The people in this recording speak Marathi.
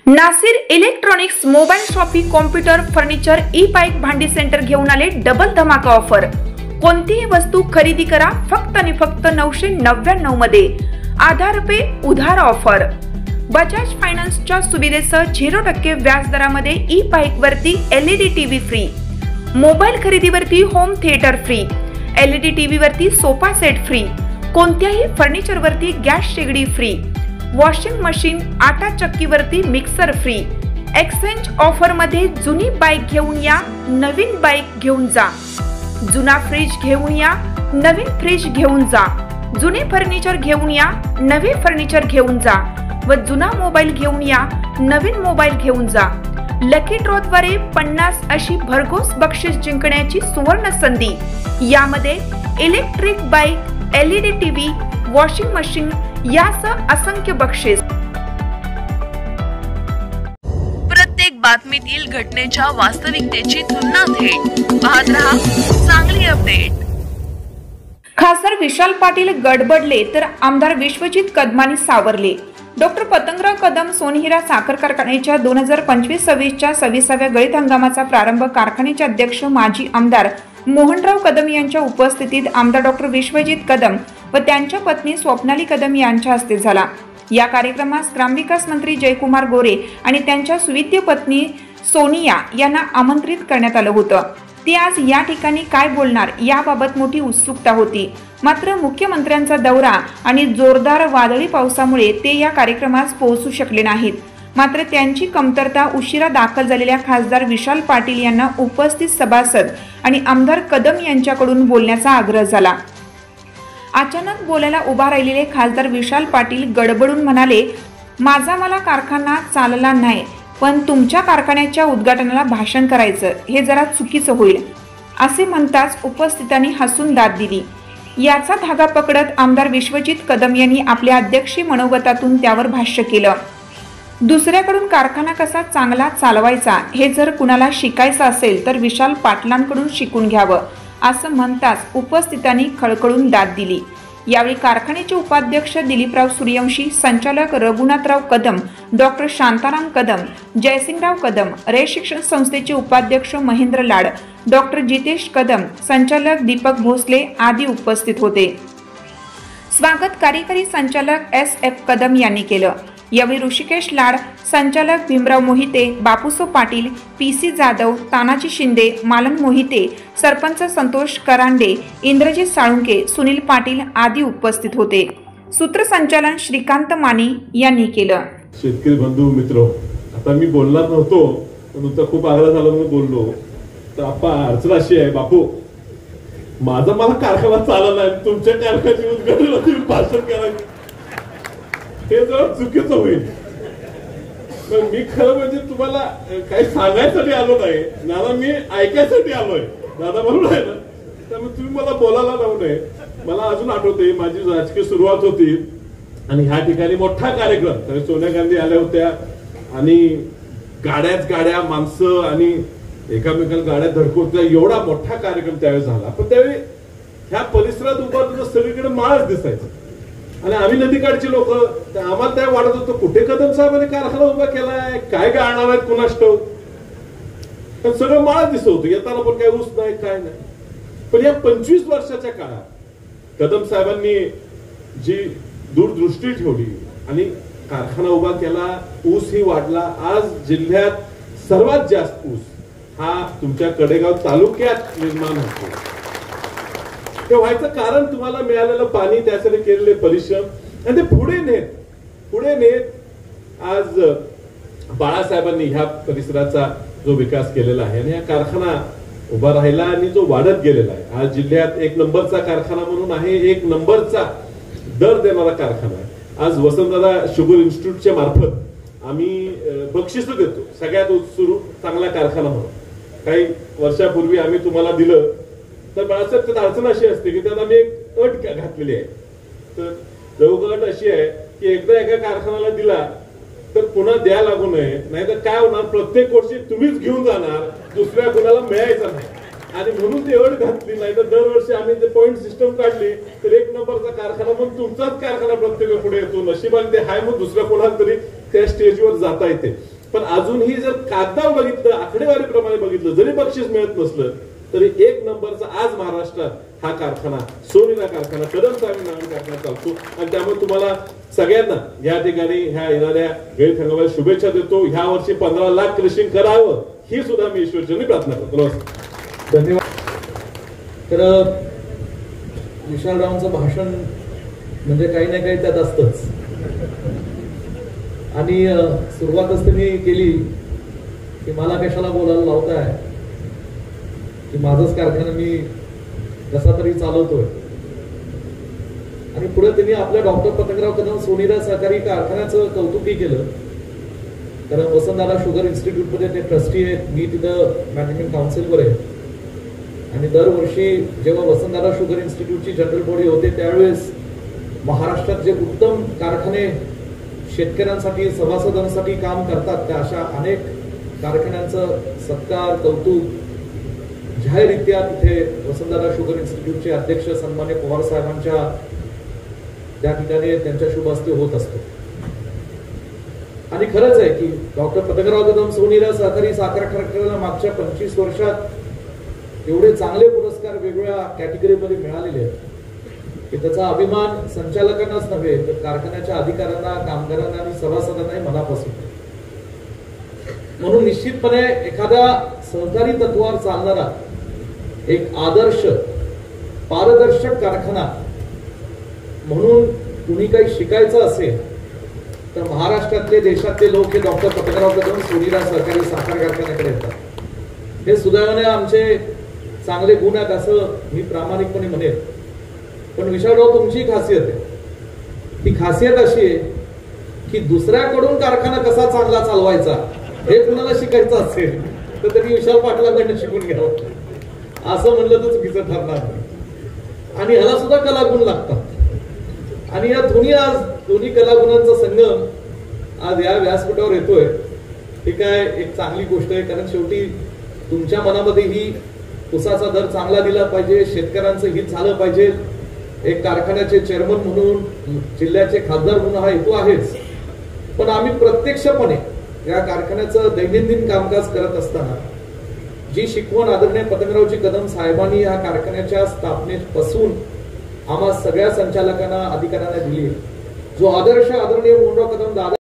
Nasir electronics mobile shoppe computer furniture e bike भांडी सेंटर घेऊन आले डबल धमाका ऑफर। कोणतीही वस्तू खरेदी करा फक्त आणि फक्त 999 मध्ये। आधार पे उधार ऑफर। बजाज फायनान्सच्या सुविधेसह 0% व्याज दरामध्ये ई बाईक वरती LED टीव्ही फ्री, मोबाईल खरेदीवरती home theatre free, LED TV वरती सोफा सेट फ्री, कोणत्याही फर्निचर वरती गॅस शेगडी फ्री, वॉशिंग मशीन आटा चक्कीवरती मिक्सर फ्री। एक्सचेंज ऑफर मध्ये जुनी बाईक घेऊन या, नवीन बाईक घेऊन जा। जुना फ्रीज घेऊन या, नवीन फ्रीज घेऊन जा। जुने फर्निचर घेऊन या, नवे फर्निचर घेऊन जा व जुना मोबाईल घेऊन या, नवीन मोबाईल घेऊन जा। लकी ड्रॉ द्वारे 50 अशी भरघोस बक्षीस जिंकण्याची सुवर्ण संधी। यामध्ये electric bike, LED TV, washing machine यासह असंख्य बक्षीस। प्रत्येक बातमीतील घटनेच्या वास्तविकतेची तुलना थेट पाहत रहा चांगली अपडेट। खासदार विशाल पाटील गडबडले तर आमदार विश्वजित कदमांनी सावरले। डॉक्टर पतंगराव कदम सोनहिरा साखर कारखान्याच्या 2025-26च्या 26व्या गळीत हंगामाचा प्रारंभ कारखान्याचे अध्यक्ष माजी आमदार मोहनराव कदम यांच्या उपस्थितीत आमदार डॉक्टर विश्वजित कदम व त्यांच्या पत्नी स्वप्नाली कदम यांच्या हस्ते झाला। या कार्यक्रमास ग्रामविकास मंत्री जयकुमार गोरे आणि त्यांच्या सुविद्य पत्नी सोनिया यांना आमंत्रित करण्यात आलं होतं। ते आज या ठिकाणी काय बोलणार याबाबत मोठी उत्सुकता होती। मात्र मुख्यमंत्र्यांचा दौरा आणि जोरदार वादळी पावसामुळे ते या कार्यक्रमास पोहोचू शकले नाहीत। मात्र त्यांची कमतरता उशिरा दाखल झालेल्या खासदार विशाल पाटील यांना उपस्थित सभासद आणि आमदार कदम यांच्याकडून बोलण्याचा आग्रह झाला। अचानक बोलायला उभा राहिलेले खासदार विशाल पाटील गडबडून म्हणाले, माझा मला कारखाना चालला नाही, पण तुमच्या कारखान्याच्या उद्घाटनाला भाषण करायचं हे जरा चुकीचं होईल असे म्हणताच उपस्थितांनी हसून दाद दिली। याचा धागा पकडत आमदार विश्वजित कदम यांनी आपल्या अध्यक्षीय मनोगतातून त्यावर भाष्य केलं। दुसऱ्याकडून कारखाना कसा चांगला चालवायचा हे जर कुणाला शिकायचं असेल तर विशाल पाटलांकडून शिकून घ्यावं असं म्हणताच उपस्थितांनी खळखळून दाद दिली। यावेळी कारखान्याचे उपाध्यक्ष दिलीपराव सूर्यवंशी, संचालक रघुनाथराव कदम, डॉक्टर शांताराम कदम, जयसिंगराव कदम, रे शिक्षण संस्थेचे उपाध्यक्ष महेंद्र लाड, डॉक्टर जितेश कदम, संचालक दीपक भोसले आदी उपस्थित होते। स्वागत कार्यकारी संचालक SF कदम यांनी केलं। यावेळी ऋषिकेश लाड, संचालक भीमराव मोहिते, बापूसो पाटील, PC जाधव, तानाजी शिंदे, मालन मोहिते, सरपंच संतोष करांडे, इंद्रजित साळुंके, सुनील पाटील आदी उपस्थित होते। सूत्रसंचालन श्रीकांत माने यांनी केलं। शेतकरी बंधू मित्र, आता मी बोलणार नव्हतो पण तुमचा खूप आग्रह झाला म्हणून बोललो। तर आपण अडचण अशी आहे बापू, माझा मला कारखाना चालला नाही, तुमच्या कारखान्याची उद्घाटनाला तुम्ही भाषण करायचं हे जरा चुकीचं होईल। पण मी खरं म्हणजे तुम्हाला काही सांगायसाठी आलो नाही दादा, मी ऐकायसाठी आलोय दादा, बरोबर आहे ना? त्यामुळे तुम्ही मला बोलायला लावू नये। मला अजून आठवते माझी राजकीय सुरुवात होती आणि ह्या ठिकाणी मोठा कार्यक्रम, त्यावेळी सोनिया गांधी आल्या होत्या आणि गाड्याच गाड्या, माणसं आणि एकामेकाला गाड्या धडकवत्या, एवढा मोठा कार्यक्रम त्यावेळी झाला। पण त्यावेळी ह्या परिसरात उभा सगळीकडे माळच दिसायचं आणि आम्ही नदीकाठची लोक, आम्हाला त्या वाटत होतं कुठे कदम साहेबांनी कारखाना उभा केलाय, काय गाळणार आहेत कुणास ठाऊक, पण सगळं माळच दिसत होतं। येताना पण काय ऊस नाही काय नाही। पण या 25 वर्षाच्या काळात कदम साहेबांनी जी दूरदृष्टी ठेवली आणि कारखाना उभा केला, ऊस ही वाढला। आज जिल्ह्यात सर्वात जास्त ऊस हा तुमच्या कडेगाव तालुक्यात निर्माण होतो। ते व्हायचं कारण तुम्हाला मिळालेलं पाणी, त्यासाठी केलेले परिश्रम आणि ते पुढे नेत आज बाळासाहेबांनी ह्या परिसराचा जो विकास केलेला आहे आणि हा कारखाना उभा राहिला आणि जो वाढत गेलेला आहे। आज जिल्ह्यात 1 नंबरचा कारखाना म्हणून आहे, 1 नंबरचा दर देणारा कारखाना आहे। आज वसंतदादा शुगर इन्स्टिट्यूटच्या मार्फत आम्ही बक्षीस देतो सगळ्यात सुरू चांगला कारखाना म्हणून। काही वर्षापूर्वी आम्ही तुम्हाला दिलं तर बाळासाहेब त्यात अडचण अशी असते की त्यात आम्ही एक अट घातलेली आहे। तर जवळ अट अशी आहे की एकदा एका कारखान्याला दिला तर पुन्हा द्या लागू नये, नाहीतर काय होणार, प्रत्येक वर्षी तुम्हीच घेऊन जाणार, दुसऱ्या कुणाला मिळायचं नाही। आणि म्हणून ती अट घातली, नाही तर दरवर्षी आम्ही ते पॉइंट सिस्टम काढली तर 1 नंबरचा कारखाना पण तुमचाच कारखाना प्रत्येक पुढे येतो। नशिबाने ते हाय, मग दुसऱ्या कोणाला तरी त्या स्टेजवर जाता येते। पण अजूनही जर कागदावर बघितलं, आकडेवारीप्रमाणे बघितलं, जरी बक्षीस मिळत नसलं तरी 1 नंबरचा आज महाराष्ट्रात हा कारखाना, सोनिरा कारखाना, कदम साहेब नावाने कारखाना चालतो. आणि त्यामुळे तुम्हाला सगळ्यांना या ठिकाणी ह्या येणाऱ्या गळीत हंगामाला शुभेच्छा देतो. ह्या वर्षी 15 लाख क्रशिंग करावं ही सुद्धा मी ईश्वरचरणी प्रार्थना करतो. धन्यवाद. तर विशालरावांचं भाषण म्हणजे काही ना काही त्यात असतंच. आणि सुरुवातच त्यांनी केली की मला कशाला बोलायला लावताय, की माझंच कारखाना मी कसा तरी चालवतोय. आणि पुढे त्यांनी आपल्या डॉक्टर पतंगराव कदम सोनिरा सहकारी कारखान्याचं कौतुकही केलं. कारण वसंतदादा शुगर इन्स्टिट्यूट मध्ये ते ट्रस्टी आहेत, मी तिथं मॅनेजमेंट काउन्सिलवर आहे. आणि दरवर्षी जेव्हा वसंतदादा शुगर इन्स्टिट्यूटची जनरल बॉडी होते त्यावेळेस महाराष्ट्रात जे उत्तम कारखाने शेतकऱ्यांसाठी, सभासदांसाठी काम करतात त्या अशा अनेक कारखान्यांचं सत्कार, कौतुक जाहीररित्या तिथे वसंतदादा शुगर इन्स्टिट्यूटचे अध्यक्ष सन्मान्य पवार साहेबांच्या त्या ठिकाणी त्यांच्या शुभ हस्ते होत असतो. आणि खरंच आहे की डॉक्टर पतंगराव कदम सोनिरा सहकारी साखर कारखान्याला मागच्या 25 वर्षात एवढे चांगले पुरस्कार वेगवेगळ्या कॅटेगरीमध्ये मिळालेले आहेत की त्याचा अभिमान संचालकांनाच नव्हे तर कारखान्याच्या अधिकाऱ्यांना, कामगारांना आणि सभासदांनाही मनापासून. म्हणून निश्चितपणे एखाद्या सहकारी तत्वावर चालणारा एक आदर्श पारदर्शक कारखाना म्हणून कुणी काही शिकायचं असेल तर महाराष्ट्रातले, देशातले लोक हे डॉक्टर पतंगराव कदम सोनिरा सहकारी साखर कारखान्याकडे येतात. हे सुदैवाने आमचे चांगले गुण आहेत असं मी प्रामाणिकपणे म्हणेन. पण विशालराव तुमची खासियत आहे, ती खासियत अशी आहे की दुसऱ्याकडून कारखाना कसा चांगला चालवायचा हे कुणाला शिकायचं असेल तर त्यांनी विशाल पाटलांकडनं शिकून घ्यावं. असं म्हणलं तर चुकीचं ठरणार नाही. आणि ह्याला सुद्धा कलागुण लागतात. आणि या दोन्ही कलागुणांचा संगम आज या व्यासपीठावर येतोय हे काय एक चांगली गोष्ट आहे. कारण शेवटी तुमच्या मनामध्ये ही ऊसाचा दर चांगला दिला पाहिजे, शेतकऱ्यांचं हित झालं पाहिजे. एक कारखान्याचे चेअरमन म्हणून, जिल्ह्याचे खासदार म्हणून हा हेतू आहेच. पण आम्ही प्रत्यक्षपणे या कारखान्याचं दैनंदिन कामकाज करत असताना जी शिकवण आदरणीय पतंगरावजी कदम साहेबांनी या कारखान्याच्या स्थापनेपासून आम्हा सगळ्या संचालकांना, अधिकाऱ्यांना दिली, जो आदर्श आदरणीय मोहनराव कदम दादा